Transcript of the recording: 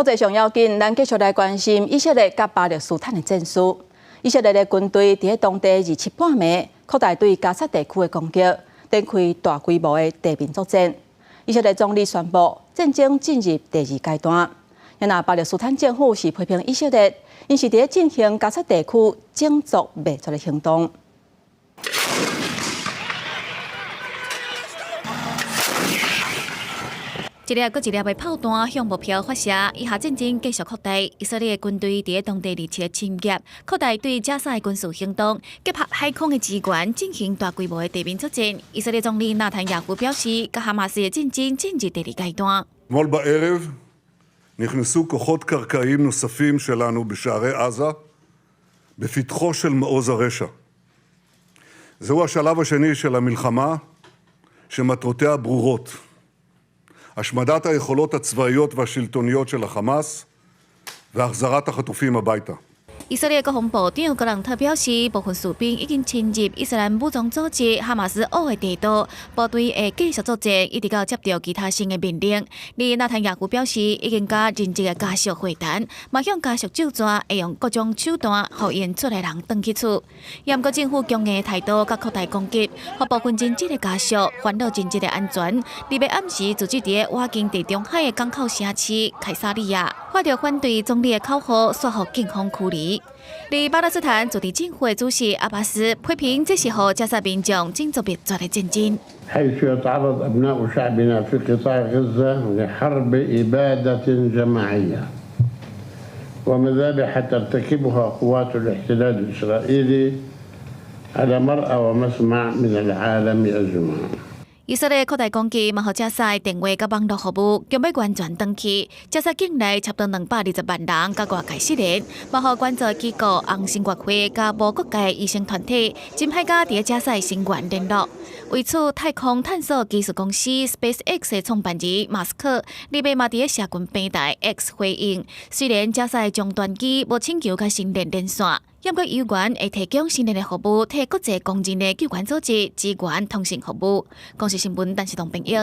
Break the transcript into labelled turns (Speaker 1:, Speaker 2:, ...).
Speaker 1: 国际上要紧，咱继续来关心以色列甲巴勒斯坦的战事。以色列的军队伫当地27半暝扩大对加沙地区的攻击，展开大规模的地面作战。以色列总理宣布，战争进入第2阶段。然而，巴勒斯坦政府是批评以色列，因是伫进行加沙地区种族灭绝的行动。
Speaker 2: 一粒搁一粒的炮弹向目标发射，以下战争继续扩大。以色列军队伫当地27日侵入，扩大对加沙的军事行动，结合海空的资源进行大规模的地面作战。以色列总理纳坦雅胡表示，甲哈马斯的战争进入第2阶段。
Speaker 3: אתמול בערב נכנסו כוחות קרקעיים נוספים שלנו בשערי עזה, בפתחו של מעוז הרשע. זהו השלב השני של המלחמה, שמטרותיה ברורות. השמדת היכולות הצבאיות והשלטוניות של החמאס והחזרת החטופים הביתה.
Speaker 2: 以色列国防部长格朗特表示，部分士兵已经侵入伊斯兰武装组织哈马斯2的地图，部队会继续作战，一直到接到其他新的命令。而纳坦雅胡表示，已经甲人质的家属会谈，嘛向家属救抓，会用各种手段，互因出来人返去厝。不过政府强硬的态度甲扩大攻击，互部分人质的家属烦恼人质的安全。日本暗时组织伫瓦经地中海的港口城市凯撒利亚，发着反对总理的口号，说服警方驱离。 而巴勒斯坦驻地政府的主席阿巴斯批评这是互加沙民众种族灭绝的战争。
Speaker 4: حيث يتعرض أبناء شعبنا في قطاع غزة لحرب إبادة جماعية ومذابح ترتكبها قوات الاحتلال الإسرائيلي على مرأى ومسمع من العالم أجمع.
Speaker 2: 以色列扩大攻击，嘛，互加沙电话甲网络服务将要完全断去。加沙境内差不多220万人甲外界失联，嘛，互关注机构红新月会甲无国界医生团体真歹甲伫加沙成员联络。为此，太空探索技术公司 SpaceX 的创办人马斯克，日本嘛伫社群平台 X 回应，虽然加沙终端机无请求甲新连线。 不过，有关会提供新的服务，替国际公认的救援组织支援通信服务。公司新闻，陈世东编译。